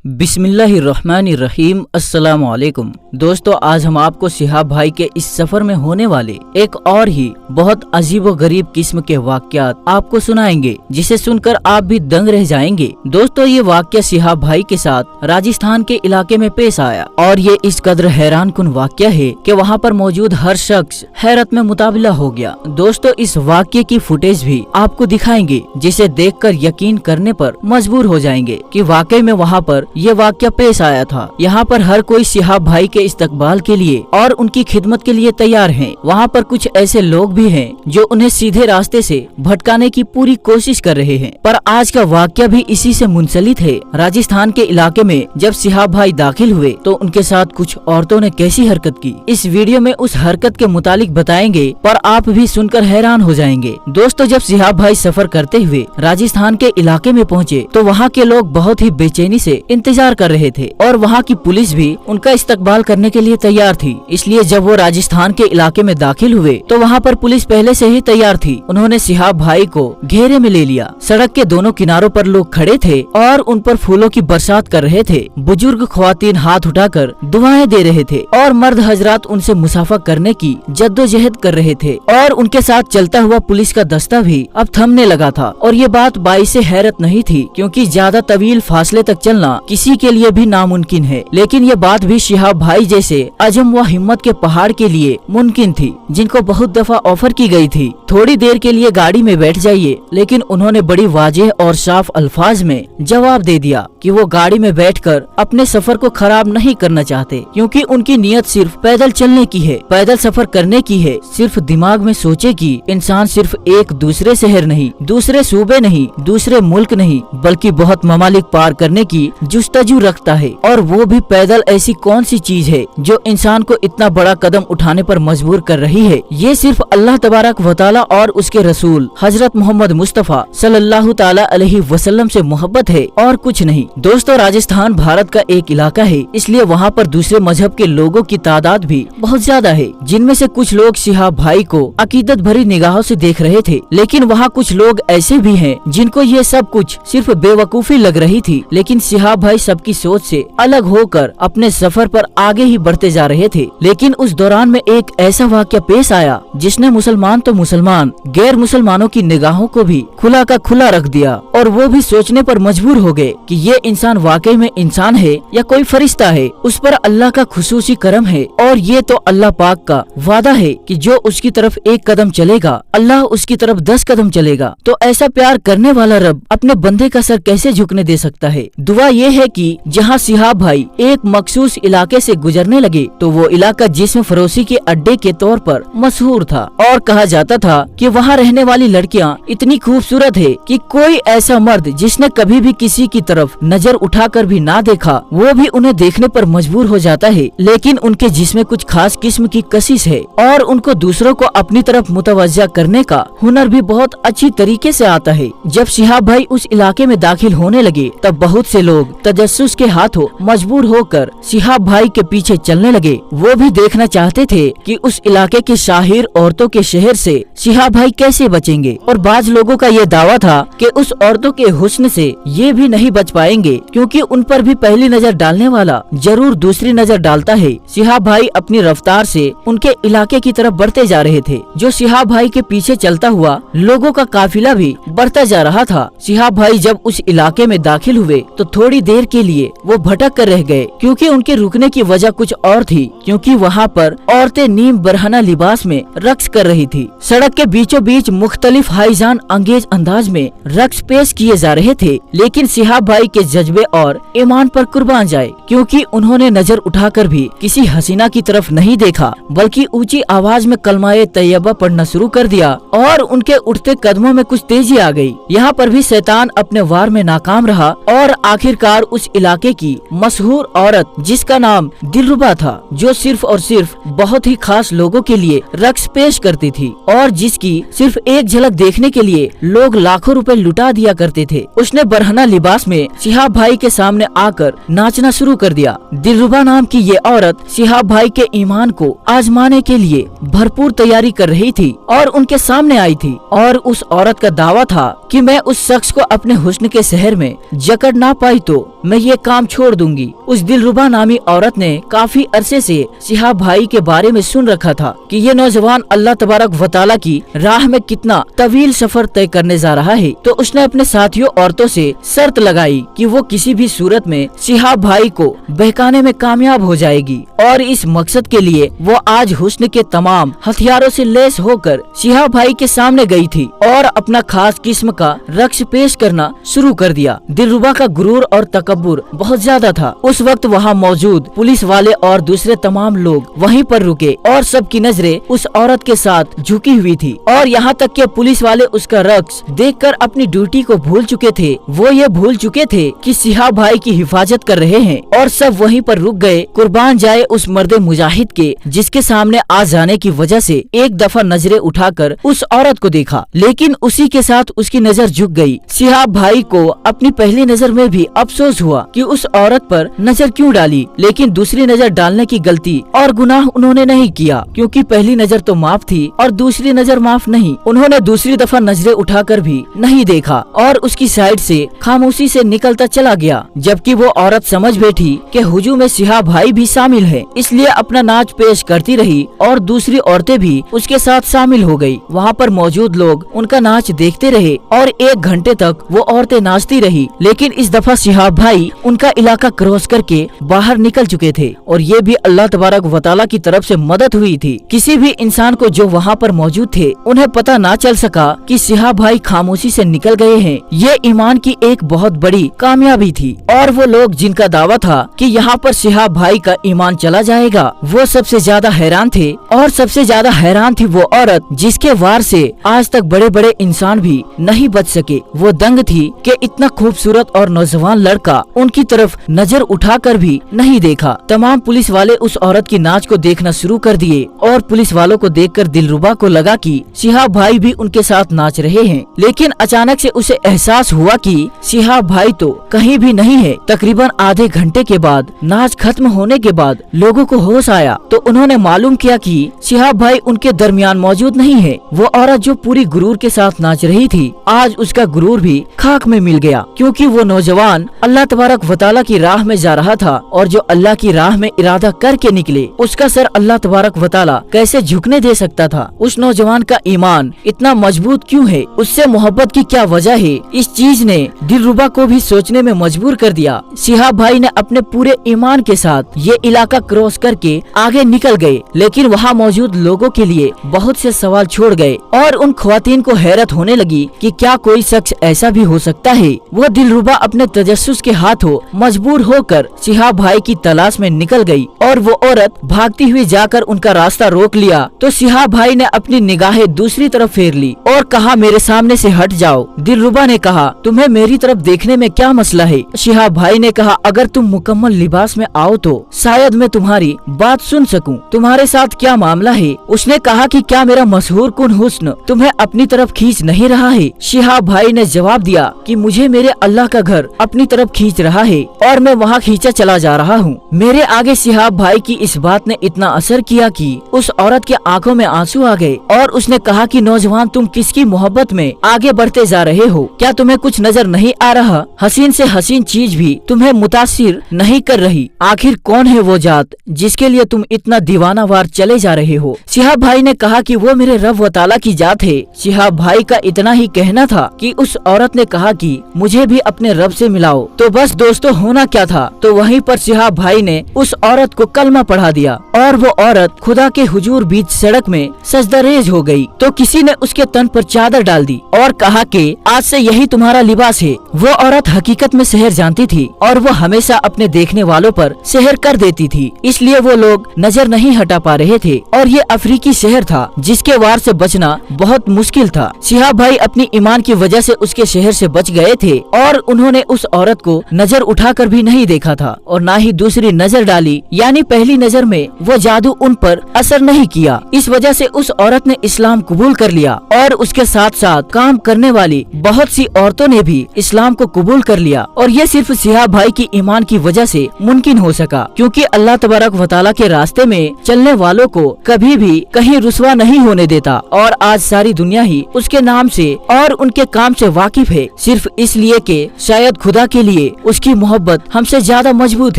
बिस्मिल्लाहिर्रहमानिर्रहीम। अस्सलामु अलैकुम दोस्तों, आज हम आपको सिहाब भाई के इस सफर में होने वाले एक और ही बहुत अजीब व गरीब किस्म के वाक़यात आपको सुनाएंगे, जिसे सुनकर आप भी दंग रह जाएंगे। दोस्तों, ये वाक़या सिहाब भाई के साथ राजस्थान के इलाके में पेश आया और ये इस कदर हैरान कुन वाक़या है कि वहाँ पर मौजूद हर शख्स हैरत में मुताबिला हो गया। दोस्तों, इस वाक़ये की फुटेज भी आपको दिखाएंगे, जिसे देखकर यकीन करने पर मजबूर हो जाएंगे कि वाकई में वहाँ पर ये वाक़या पेश आया था। यहाँ पर हर कोई सिहाब भाई के इस्तकबाल के लिए और उनकी खिदमत के लिए तैयार है। वहाँ पर कुछ ऐसे लोग भी हैं जो उन्हें सीधे रास्ते से भटकाने की पूरी कोशिश कर रहे हैं। पर आज का वाक़या भी इसी से मुंसलिक है। राजस्थान के इलाके में जब सिहाब भाई दाखिल हुए तो उनके साथ कुछ औरतों ने कैसी हरकत की, इस वीडियो में उस हरकत के मुतालिक बताएंगे, पर आप भी सुनकर हैरान हो जाएंगे। दोस्तों, जब सिहाब भाई सफर करते हुए राजस्थान के इलाके में पहुँचे तो वहाँ के लोग बहुत ही बेचैनी से इंतजार कर रहे थे और वहाँ की पुलिस भी उनका इस्तकबाल करने के लिए तैयार थी। इसलिए जब वो राजस्थान के इलाके में दाखिल हुए तो वहाँ पर पुलिस पहले से ही तैयार थी। उन्होंने सिहाब भाई को घेरे में ले लिया। सड़क के दोनों किनारों पर लोग खड़े थे और उन पर फूलों की बरसात कर रहे थे। बुजुर्ग ख्वातीन हाथ उठाकर दुआएं दे रहे थे और मर्द हजरात उनसे मुसाफा करने की जद्दोजहद कर रहे थे और उनके साथ चलता हुआ पुलिस का दस्ता भी अब थमने लगा था। और ये बात बाइसे हैरत नहीं थी, क्योंकि ज्यादा तवील फासले तक चलना किसी के लिए भी नामुमकिन है, लेकिन ये बात भी सिहाब भाई जैसे अजम व हिम्मत के पहाड़ के लिए मुमकिन थी, जिनको बहुत दफा ऑफर की गई थी थोड़ी देर के लिए गाड़ी में बैठ जाइए। लेकिन उन्होंने बड़ी वाज़ेह और साफ अल्फाज में जवाब दे दिया कि वो गाड़ी में बैठकर अपने सफर को खराब नहीं करना चाहते, क्योंकि उनकी नीयत सिर्फ पैदल चलने की है, पैदल सफर करने की है। सिर्फ दिमाग में सोचे कि इंसान सिर्फ एक दूसरे शहर नहीं, दूसरे सूबे नहीं, दूसरे मुल्क नहीं, बल्कि बहुत ममालिक पार करने की जुस्तजू रखता है। और वो भी पैदल। ऐसी कौन सी चीज है जो इंसान को इतना बड़ा कदम उठाने पर मजबूर कर रही है? ये सिर्फ अल्लाह तबारक व तआला और उसके रसूल हजरत मोहम्मद मुस्तफा सल्लल्लाहु ताला अलैहि वसल्लम से मोहब्बत है और कुछ नहीं। दोस्तों, राजस्थान भारत का एक इलाका है, इसलिए वहाँ पर दूसरे मजहब के लोगों की तादाद भी बहुत ज्यादा है, जिनमें से कुछ लोग सिहाब भाई को अकीदत भरी निगाहों से देख रहे थे। लेकिन वहाँ कुछ लोग ऐसे भी हैं जिनको ये सब कुछ सिर्फ बेवकूफी लग रही थी। लेकिन सिहाब भाई सबकी सोच से अलग होकर अपने सफर पर आगे ही बढ़ते जा रहे थे। लेकिन उस दौरान में एक ऐसा वाक़या पेश आया जिसने मुसलमान तो मुसलमान, गैर मुसलमानों की निगाहों को भी खुला का खुला रख दिया, और वो भी सोचने पर मजबूर हो गए कि ये इंसान वाकई में इंसान है या कोई फरिश्ता है। उस पर अल्लाह का खुसूसी करम है, और ये तो अल्लाह पाक का वादा है कि जो उसकी तरफ एक कदम चलेगा अल्लाह उसकी तरफ 10 कदम चलेगा। तो ऐसा प्यार करने वाला रब अपने बंदे का सर कैसे झुकने दे सकता है? दुआ ये है कि जहाँ सिहाब भाई एक मखसूस इलाके से गुजरने लगे तो वो इलाका जिस्म फरोशी के अड्डे के तौर पर मशहूर था, और कहा जाता था कि वहाँ रहने वाली लड़कियाँ इतनी खूबसूरत है कि कोई ऐसा मर्द जिसने कभी भी किसी की तरफ नजर उठाकर भी ना देखा, वो भी उन्हें देखने पर मजबूर हो जाता है। लेकिन उनके जिस्म कुछ खास किस्म की कशिश है और उनको दूसरों को अपनी तरफ मुतवज्जा करने का हुनर भी बहुत अच्छी तरीके से आता है। जब सिहाब भाई उस इलाके में दाखिल होने लगे तब बहुत से लोग तजस्सुस के हाथों मजबूर होकर सिहाब भाई के पीछे चलने लगे। वो भी देखना चाहते थे कि उस इलाके के शाहिर औरतों के शहर से सिहाब भाई कैसे बचेंगे। और बाज लोगों का ये दावा था कि उस औरतों के हुस्न से ये भी नहीं बच पाएंगे, क्योंकि उन पर भी पहली नजर डालने वाला जरूर दूसरी नजर डालता है। सिहाब भाई अपनी रफ्तार से उनके इलाके की तरफ बढ़ते जा रहे थे। जो सिहाब भाई के पीछे चलता हुआ लोगों का काफिला भी बढ़ता जा रहा था। सिहाब भाई जब उस इलाके में दाखिल हुए तो थोड़ी देर के लिए वो भटक कर रह गए, क्योंकि उनके रुकने की वजह कुछ और थी। क्योंकि वहाँ पर औरतें नीम बरहना लिबास में रक्स कर रही थी। सड़क के बीचों बीच मुख्तलिफ हाईजान अंगेज अंदाज में रक्स पेश किए जा रहे थे। लेकिन सिहाब भाई के जज्बे और ईमान पर कुर्बान जाए, क्योंकि उन्होंने नजर उठाकर भी किसी हसीना की तरफ नहीं देखा, बल्कि ऊंची आवाज में कलमाए तैयबा पढ़ना शुरू कर दिया और उनके उठते कदमों में कुछ तेजी आ गई। यहाँ पर भी शैतान अपने वार में नाकाम रहा और आखिरकार उस इलाके की मशहूर औरत जिसका नाम दिलरुबा था, जो सिर्फ और सिर्फ बहुत ही खास लोगों के लिए रक्स पेश करती थी और जिसकी सिर्फ एक झलक देखने के लिए लोग लाखों रुपए लुटा दिया करते थे, उसने बरहना लिबास में सिहाब भाई के सामने आकर नाचना शुरू कर दिया। दिलरुबा नाम की ये औरत सिहाब भाई के ईमान को आजमाने के लिए भरपूर तैयारी कर रही थी और उनके सामने आई थी, और उस औरत का दावा था कि मैं उस शख्स को अपने हुस्न के शहर में जकड़ ना पाई तो मैं ये काम छोड़ दूंगी। उस दिलरुबा नामी औरत ने काफी अरसे से शिहाब भाई के बारे में सुन रखा था कि ये नौजवान अल्लाह तबारक व तआला की राह में कितना तवील सफर तय करने जा रहा है। तो उसने अपने साथियों औरतों से शर्त लगाई कि वो किसी भी सूरत में शिहाब भाई को बहकाने में कामयाब हो जाएगी और इस मकसद के लिए वो आज हुस्न के तमाम हथियारों से लैस होकर शिहाब भाई के सामने गई थी और अपना खास किस्म का रक्स पेश करना शुरू कर दिया। दिलरुबा का गुरूर और तकब्बुर बहुत ज्यादा था। उस वक्त वहाँ मौजूद पुलिस वाले और दूसरे तमाम लोग वहीं पर रुके और सबकी नजरें उस औरत के साथ झुकी हुई थी और यहाँ तक कि पुलिस वाले उसका रक्स देखकर अपनी ड्यूटी को भूल चुके थे। वो ये भूल चुके थे कि शिहाब भाई की हिफाजत कर रहे हैं और सब वहीं पर रुक गए। कुर्बान जाए उस मर्दे मुजाहिद के जिसके सामने आ जाने की वजह से एक दफा नजरें उठाकर उस औरत को देखा, लेकिन उसी के साथ उसकी नजर झुक गई। शिहाब भाई को अपनी पहली नजर में भी अफसोस हुआ कि उस औरत पर नजर क्यों डाली, लेकिन दूसरी नजर डालने की गलती और गुनाह उन्होंने नहीं किया क्योंकि पहली नजर तो माफ थी और दूसरी नजर माफ नहीं। उन्होंने दूसरी दफा नजरें उठाकर भी नहीं देखा और उसकी साइड से खामोशी से निकलता चला गया, जबकि वो औरत समझ बैठी कि हुजूम में शिहाब भाई भी शामिल है, इसलिए अपना नाच पेश करती रही और दूसरी औरतें भी उसके साथ शामिल हो गई। वहाँ पर मौजूद लोग उनका नाच देखते रहे और 1 घंटे तक वो औरतें नाचती रही, लेकिन इस दफा शिहाब भाई उनका इलाका क्रॉस करके बाहर निकल चुके थे और ये भी अल्लाह तबारक व तआला की तरफ से मदद हुई थी। किसी भी इंसान को जो वहाँ पर मौजूद थे उन्हें पता ना चल सका कि शिहाब भाई खामोशी से निकल गए हैं। ये ईमान की एक बहुत बड़ी कामयाबी थी और वो लोग जिनका दावा था कि यहाँ पर शिहाब भाई का ईमान चला जाएगा वो सबसे ज्यादा हैरान थे और सबसे ज्यादा हैरान थी वो औरत जिसके वार से आज तक बड़े बड़े इंसान भी नहीं बच सके। वो दंग थी कि इतना खूबसूरत और नौजवान लड़का उनकी तरफ नजर उठाकर भी नहीं देखा। तमाम पुलिस वाले उस औरत की नाच को देखना शुरू कर दिए और पुलिस वालों को देखकर दिलरुबा को लगा कि शिहाब भाई भी उनके साथ नाच रहे हैं, लेकिन अचानक से उसे एहसास हुआ कि शिहाब भाई तो कहीं भी नहीं है। तकरीबन आधे घंटे के बाद नाच खत्म होने के बाद लोगों को होश आया तो उन्होंने मालूम किया कि शिहाब भाई उनके दरमियान मौजूद नहीं है। वो औरत जो पूरी गुरूर के साथ नाच रही थी आज उसका गुरूर भी खाक में मिल गया, क्योंकि वो नौजवान अल्लाह तबारक व तआला की राह में जा रहा था और जो अल्लाह की राह में इरादा करके निकले उसका सर अल्लाह तबारक व तआला कैसे झुकने दे सकता था। उस नौजवान का ईमान इतना मजबूत क्यों है, उससे मोहब्बत की क्या वजह है, इस चीज ने दिलरुबा को भी सोचने में मजबूर कर दिया। शिहाब भाई ने अपने पूरे ईमान के साथ ये इलाका क्रॉस करके आगे निकल गए, लेकिन वहाँ मौजूद लोगों के लिए बहुत से सवाल छोड़ गए और उन ख्वातीन को हैरत होने लगी कि क्या कोई शख्स ऐसा भी हो सकता है। वो दिलरुबा अपने तजस्सुस के हाथों मजबूर होकर शिहाब भाई की तलाश में निकल गई और वो औरत भागती हुई जाकर उनका रास्ता रोक लिया तो शिहाब भाई ने अपनी निगाहें दूसरी तरफ फेर ली और कहा मेरे सामने से हट जाओ। दिलरुबा ने कहा तुम्हें मेरी तरफ देखने में क्या मसला है। शिहाब भाई ने कहा अगर तुम मुकम्मल लिबास में आओ तो शायद मैं तुम्हारी बात सुन सकूं, तुम्हारे साथ क्या मामला है। उसने कहा कि क्या मेरा मशहूर कुन हुस्न तुम्हें अपनी तरफ खींच नहीं रहा है। शिहाब भाई ने जवाब दिया कि मुझे मेरे अल्लाह का घर अपनी तरफ खींच रहा है और मैं वहाँ खींचा चला जा रहा हूँ। मेरे आगे शिहाब भाई की इस बात ने इतना असर किया कि उस औरत के आंखों में आंसू आ गए और उसने कहा कि नौजवान तुम किसकी मोहब्बत में आगे बढ़ते जा रहे हो, क्या तुम्हें कुछ नजर नहीं आ रहा, हसीन से हसीन चीज भी तुम्हें मुतासिर नहीं कर रही, आखिर कौन है वो जात जिसके लिए तुम इतना दीवानावार चले जा रहे हो। शिहाब भाई ने कहा कि वो मेरे रब व तआला की जात है। शिहाब भाई का इतना ही कहना था कि उस औरत ने कहा कि मुझे भी अपने रब से मिलाओ। तो बस दोस्तों होना क्या था, तो वहीं पर शिहाब भाई ने उस औरत को कलमा पढ़ा दिया और वो औरत खुदा के हुजूर बीच सड़क में सजदरेज हो गई। तो किसी ने उसके तन पर चादर डाल दी और कहा कि आज से यही तुम्हारा लिबास है। वो औरत हकीकत में सहर जानती थी और वो हमेशा अपने देखने वालों पर सहर कर देती थी, इसलिए वो लोग नजर नहीं हटा पा रहे थे और ये अफ्रीकी शहर था जिसके वार से बचना बहुत मुश्किल था। शिहाब भाई अपनी ईमान की वजह से उसके शहर से बच गए थे और उन्होंने उस औरत को नजर उठाकर भी नहीं देखा था और ना ही दूसरी नजर डाली, यानी पहली नजर में वो जादू उन पर असर नहीं किया। इस वजह से उस औरत ने इस्लाम कबूल कर लिया और उसके साथ साथ काम करने वाली बहुत सी औरतों ने भी इस्लाम को कबूल कर लिया और ये सिर्फ शिहाब भाई की ईमान की वजह से मुमकिन हो सका, क्योंकि अल्लाह तबारक व तआला के रास्ते में चलने वालों को कभी भी कहीं रुसवा नहीं होने देता और आज सारी दुनिया ही उसके नाम से और उनके काम से वाकिफ है, सिर्फ इसलिए कि शायद खुदा के लिए اس की मोहब्बत हमसे ज्यादा मजबूत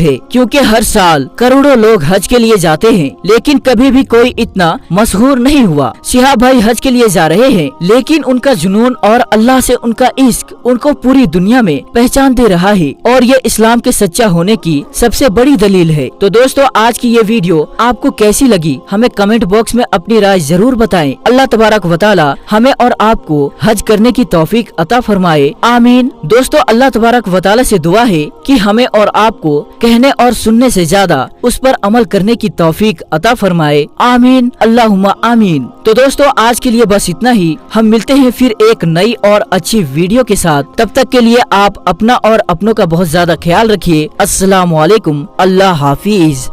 है, क्योंकि हर साल करोड़ों लोग हज के लिए जाते हैं, लेकिन कभी भी कोई इतना मशहूर नहीं हुआ। शिहाब भाई हज के लिए जा रहे हैं, लेकिन उनका जुनून और अल्लाह से उनका इश्क उनको पूरी दुनिया में पहचान दे रहा है, और ये इस्लाम के सच्चा होने की सबसे बड़ी दलील है। तो दोस्तों, आज की ये वीडियो आपको कैसी लगी हमें कमेंट बॉक्स में अपनी राय जरूर बताएं। अल्लाह तबारक व तआला हमें और आपको हज करने की तौफीक अता फरमाए, आमीन। दोस्तों, अल्लाह तबारक व तआला से दुआ है कि हमें और आपको कहने और सुनने से ज्यादा उस पर अमल करने की तौफीक अता फरमाए, आमीन, अल्लाहुम्मा आमीन। तो दोस्तों, आज के लिए बस इतना ही। हम मिलते हैं फिर एक नई और अच्छी वीडियो के साथ। तब तक के लिए आप अपना और अपनों का बहुत ज्यादा ख्याल रखिए। अस्सलामु अलैकुम, अल्लाह हाफिज।